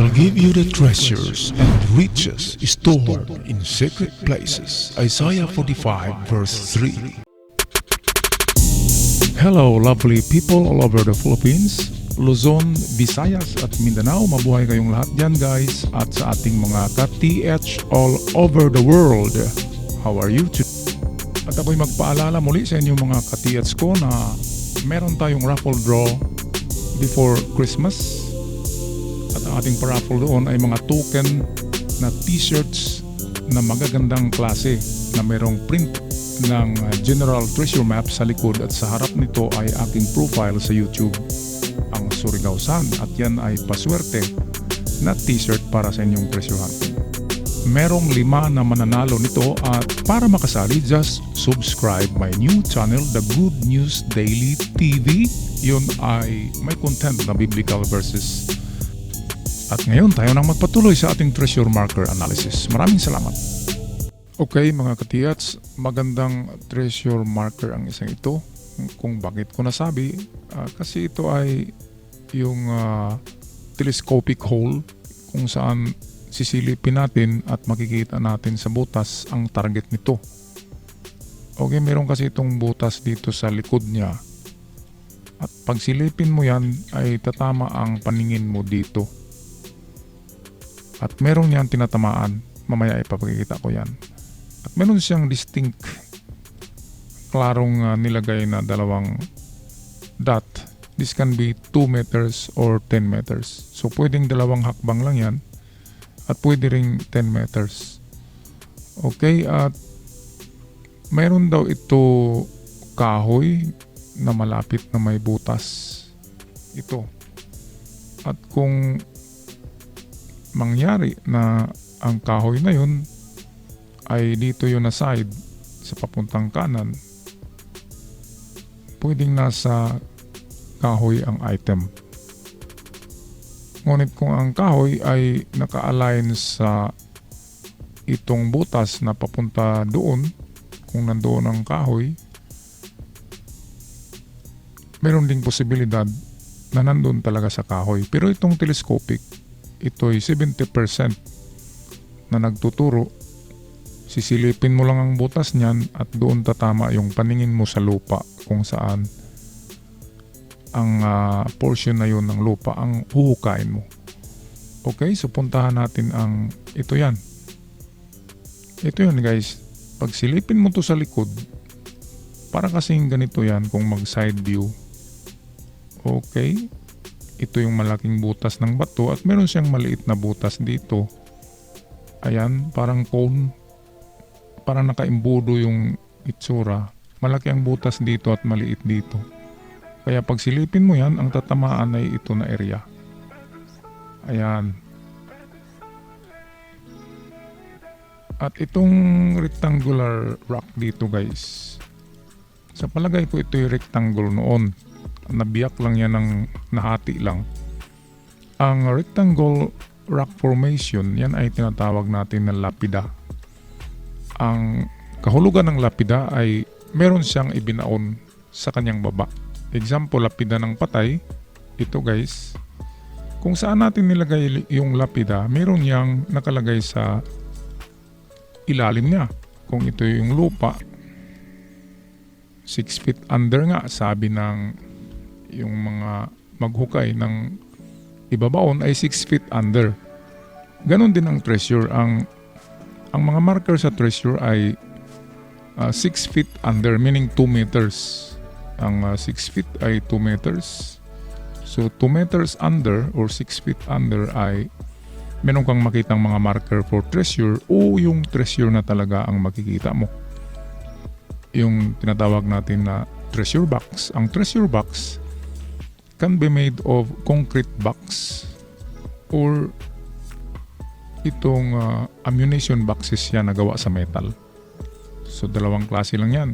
will give you the treasures and riches stored in secret places. Isaiah 45 verse 3. Hello lovely people all over the Philippines, Luzon, Visayas at Mindanao. Mabuhay kayong lahat dyan guys at sa ating mga ka-TH all over the world. How are you today? At ako'y magpaalala muli sa inyong mga ka-TH ko na meron tayong raffle draw before Christmas. At ang ating paraffle doon ay mga token na t-shirts na magagandang klase na merong print ng General Treasure Map sa likod at sa harap nito ay aking profile sa YouTube, ang Surigao San, at yan ay paswerte na t-shirt para sa inyong treasure hunting. Merong 5 na mananalo nito at para makasali, just subscribe my new channel, The Good News Daily TV. Yun ay may content na biblical verses. At ngayon tayo nang magpatuloy sa ating treasure marker analysis. Maraming salamat. Okay mga katiyats, magandang treasure marker ang isang ito. Kung bakit ko nasabi, kasi ito ay yung telescopic hole kung saan sisilipin natin at makikita natin sa butas ang target nito. Okay, meron kasi itong butas dito sa likod niya. At pag silipin mo yan ay tatama ang paningin mo dito. At meron yan tinatamaan. Mamaya ipapakikita ko yan. At meron siyang distinct, klarong nilagay na dalawang dot. This can be 2 meters or 10 meters. So pwedeng dalawang hakbang lang yan. At pwede ring 10 meters. Okay, at meron daw ito kahoy na malapit na may butas. Ito. At kung mangyari na ang kahoy na yun ay dito yun na side sa papuntang kanan, pwedeng nasa kahoy ang item. Ngunit kung ang kahoy ay naka-align sa itong butas na papunta doon, kung nandoon ang kahoy, meron ding posibilidad na nandoon talaga sa kahoy. Pero itong telescopic, ito ay 70% na nagtuturo. Sisilipin mo lang ang butas niyan at doon tatama yung paningin mo sa lupa kung saan ang portion na yun ng lupa ang huhukain mo. Okay, so puntahan natin ang ito yan. Ito yun guys. Pag silipin mo to sa likod, para kasing ganito yan kung mag side view. Okay, ito yung malaking butas ng bato at meron siyang maliit na butas dito. Ayan, parang cone. Parang nakaimbudo yung itsura. Malaki ang butas dito at maliit dito. Kaya pag silipin mo yan, ang tatamaan ay ito na area. Ayan. At itong rectangular rock dito guys, sa palagay ko ito yung rectangle noon. Nabiyak lang yan ng nahati lang. Ang rectangle rock formation, yan ay tinatawag natin na lapida. Ang kahulugan ng lapida ay meron siyang ibinaon sa kanyang baba. Example, lapida ng patay. Ito guys, kung saan natin nilagay yung lapida, meron yang nakalagay sa ilalim niya. Kung ito yung lupa, 6 feet under nga, sabi ng yung mga maghukay ng ibabaon ay 6 feet under. Ganon din ang treasure. Ang mga marker sa treasure ay 6 feet under, meaning 2 meters. Ang 6 feet ay 2 meters. So 2 meters under or 6 feet under ay meron kang makitang mga marker for treasure o yung treasure na talaga ang makikita mo. Yung tinatawag natin na treasure box. Ang treasure box can be made of concrete box or itong ammunition boxes yan na gawa sa metal. So dalawang klase lang yan.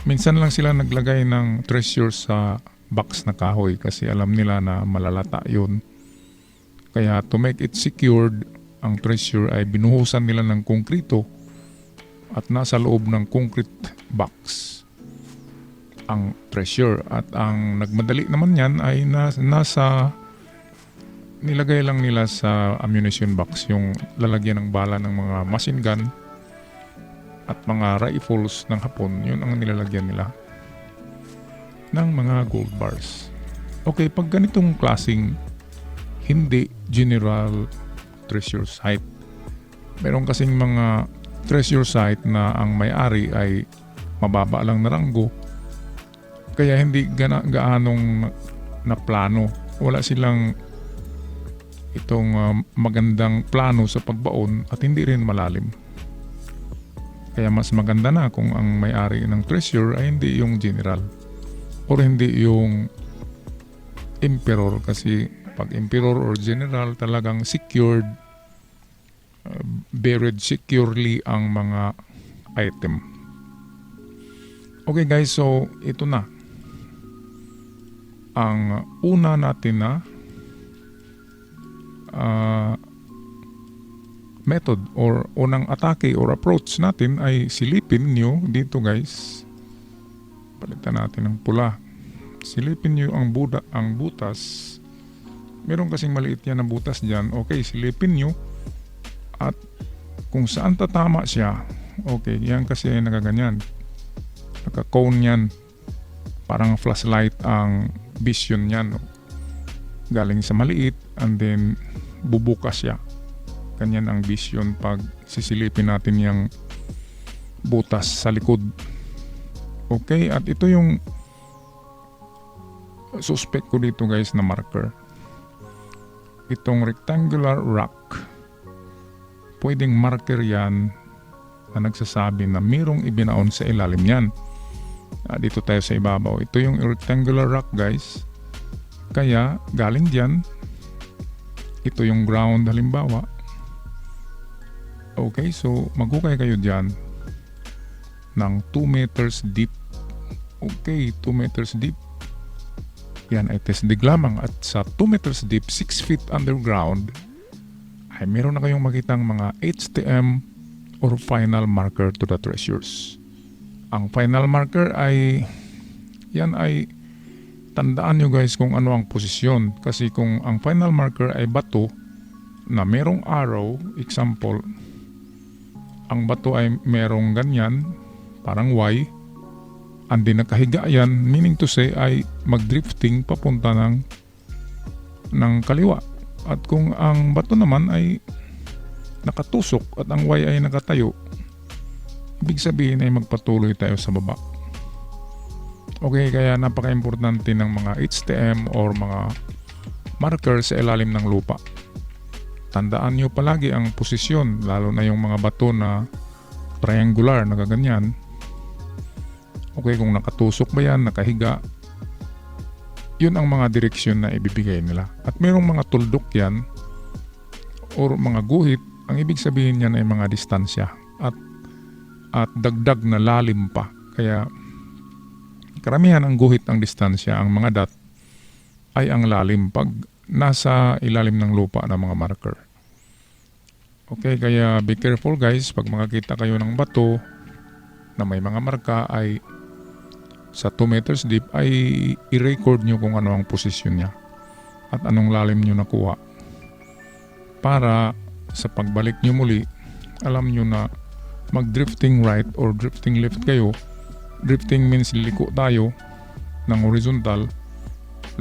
Minsan lang sila naglagay ng treasure sa box na kahoy kasi alam nila na malalata yun. Kaya to make it secured, ang treasure ay binuhusan nila ng konkrito at nasa loob ng concrete box ang treasure. At ang nagmadali naman yan ay nasa nilagay lang nila sa ammunition box yung lalagyan ng bala ng mga machine gun at mga rifles ng Hapon. Yun ang nilalagyan nila ng mga gold bars. Okay, pag ganitong klaseng hindi general treasure site, meron kasing mga treasure site na ang may-ari ay mababa lang na ranggo, kaya hindi gaanong na plano. Wala silang itong magandang plano sa pagbaon at hindi rin malalim. Kaya mas maganda na kung ang may-ari ng treasure ay hindi yung general or hindi yung emperor, kasi pag emperor or general talagang secured, buried securely ang mga item. Okay guys, so ito na ang una natin na method or unang atake or approach natin ay silipin nyo dito guys. Palitan natin ng pula. Silipin nyo ang butas. Meron kasing maliit yan na butas dyan. Okay, silipin nyo at kung saan tatama siya, okay, yan kasi nagaganyan, naka-cone yan, parang flashlight ang vision yan, galing sa maliit and then bubukas siya. Ganyan ang vision pag sisilipin natin yung butas sa likod. Okay, at ito yung suspect ko dito guys na marker. Itong rectangular rock, pwedeng marker yan na nagsasabi na mayroong ibinaon sa ilalim yan. Dito tayo sa ibabaw. Ito yung rectangular rock guys. Kaya galing dyan, ito yung ground halimbawa. Okay, so maghukay kayo dyan ng 2 meters deep. Okay, 2 meters deep. Yan ay test dig lamang. At sa 2 meters deep, 6 feet underground, ay meron na kayong makitang mga HTM or final marker to the treasures. Ang final marker ay, yan ay tandaan nyo guys kung ano ang posisyon. Kasi kung ang final marker ay bato na merong arrow, example, ang bato ay merong ganyan, parang Y, and then nakahiga yan, meaning to say ay magdrifting papunta ng kaliwa. At kung ang bato naman ay nakatusok at ang Y ay nakatayo, ibig sabihin ay magpatuloy tayo sa baba. Okay, kaya napaka-importante ng mga HTM or mga marker sa ilalim ng lupa. Tandaan nyo palagi ang posisyon, lalo na yung mga bato na triangular na gaganyan. Okay, kung nakatusok ba yan, nakahiga, yun ang mga direksyon na ibibigay nila. At mayroong mga tuldok yan or mga guhit, ang ibig sabihin niyan ay mga distansya at dagdag na lalim pa. Kaya karamihan ang guhit ang distansya, ang mga dot ay ang lalim pag nasa ilalim ng lupa ng mga marker. Okay, kaya be careful guys, pag makakita kayo ng bato na may mga marka ay sa 2 meters deep, ay i-record nyo kung ano ang posisyon niya at anong lalim nyo nakuha, para sa pagbalik nyo muli, alam nyo na mag-drifting right or drifting left kayo. Drifting means liliko tayo ng horizontal,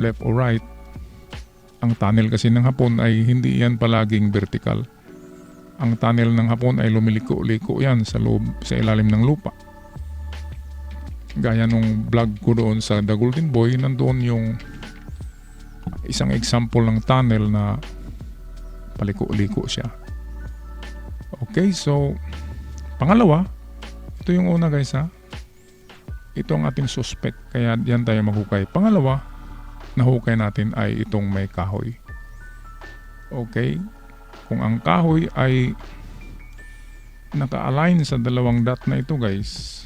left or right. Ang tunnel kasi ng Hapon ay hindi yan palaging vertical. Ang tunnel ng Hapon ay lumiliko-liko yan sa ilalim ng lupa. Gaya nung vlog ko doon sa The Golden Boy, nandoon yung isang example ng tunnel na paliko-liko siya. Okay, so pangalawa, ito yung una guys ha. Ito ang ating suspect, kaya diyan tayo maghukay. Pangalawa, nahukay natin ay itong may kahoy. Okay, kung ang kahoy ay naka-align sa dalawang dot na ito guys.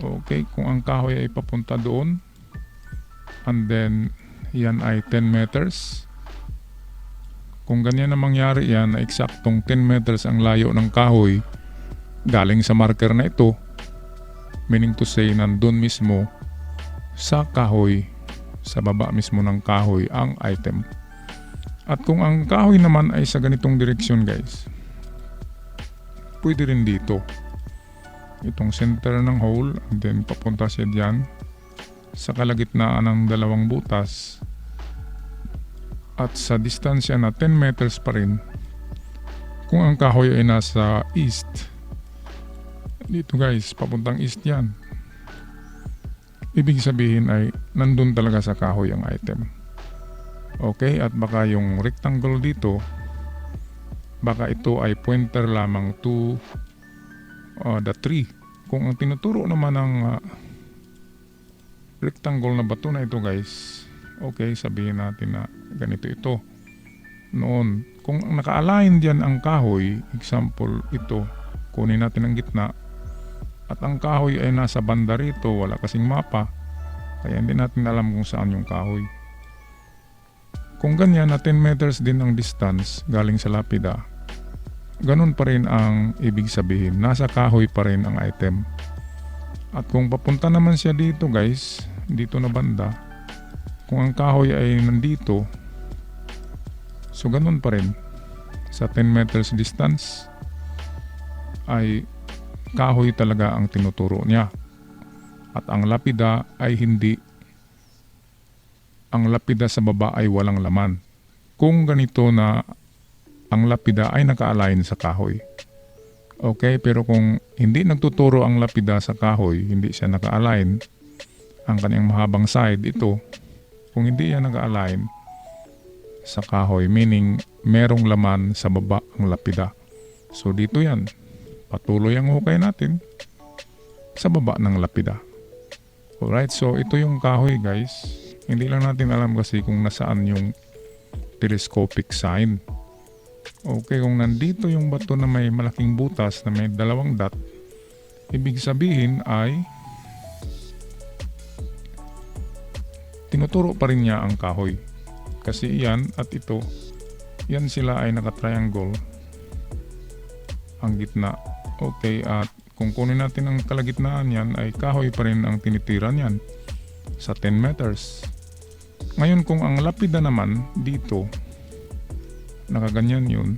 Okay, kung ang kahoy ay papunta doon, and then yan ay 10 meters. Kung ganyan na mangyari yan, na eksaktong 10 meters ang layo ng kahoy galing sa marker na ito, meaning to say nandun mismo sa kahoy, sa baba mismo ng kahoy ang item. At kung ang kahoy naman ay sa ganitong direksyon guys, pwede rin dito. Itong center ng hole, and then papunta siya dyan sa kalagitnaan ng dalawang butas. At sa distansya na 10 meters pa rin, kung ang kahoy ay nasa east, dito guys, papuntang east yan. Ibig sabihin ay nandun talaga sa kahoy ang item. Okay, at baka yung rectangle dito, baka ito ay pointer lamang to the tree. Kung ang tinuturo naman ng rectangle na bato na ito guys, okay, sabihin natin na ganito ito. Noon, kung naka-align dyan ang kahoy, example ito, kunin natin ang gitna, at ang kahoy ay nasa banda rito, wala kasing mapa, kaya hindi natin alam kung saan yung kahoy. Kung ganyan na 10 meters din ang distance galing sa lapida, ganun pa rin ang ibig sabihin, nasa kahoy pa rin ang item. At kung papunta naman siya dito guys, dito na banda, kung ang kahoy ay nandito, so ganun pa rin, sa 10 meters distance ay kahoy talaga ang tinuturo niya. At ang lapida ay hindi. Ang lapida sa baba ay walang laman. Kung ganito na ang lapida ay naka-align sa kahoy. Okay, pero kung hindi nagtuturo ang lapida sa kahoy, hindi siya naka-align, ang kanyang mahabang side, ito, kung hindi yan naka-align sa kahoy, meaning merong laman sa baba ang lapida. So dito yan, patuloy ang hukay natin sa baba ng lapida. Alright, so ito yung kahoy guys. Hindi lang natin alam kasi kung nasaan yung telescopic sign. Okay, kung nandito yung bato na may malaking butas na may dalawang dot, ibig sabihin ay tinuturo pa rin niya ang kahoy. Kasi yan at ito, yan sila ay naka-triangle ang gitna. Okay, at kung kunin natin ang kalagitnaan yan, ay kahoy pa rin ang tinitira niyan sa 10 meters. Ngayon kung ang lapida naman dito, nakaganyan yun.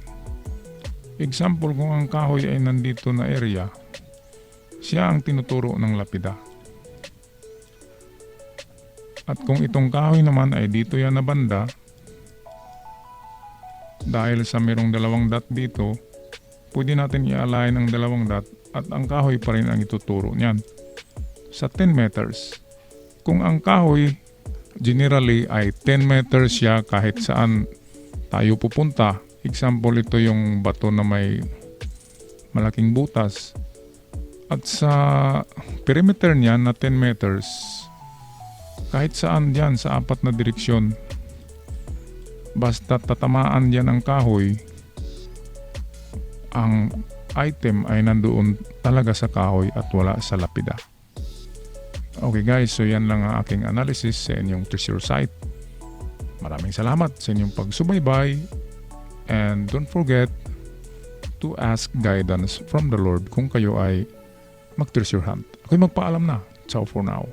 Example, kung ang kahoy ay nandito na area, siya ang tinuturo ng lapida. At kung itong kahoy naman ay dito yan na banda, dahil sa merong dalawang dot dito, pwede natin i-align ang dalawang dot at ang kahoy pa rin ang ituturo niyan sa 10 meters. Kung ang kahoy generally ay 10 meters siya kahit saan tayo pupunta. Example, ito yung bato na may malaking butas. At sa perimeter niya na 10 meters, kahit saan dyan sa apat na direksyon, basta tatamaan dyan ang kahoy, ang item ay nandoon talaga sa kahoy at wala sa lapida. Okay guys, so yan lang ang aking analysis sa inyong treasure site. Maraming salamat sa inyong pagsubaybay, and don't forget to ask guidance from the Lord kung kayo ay mag-treasure hunt. Okay, magpaalam na. Ciao for now.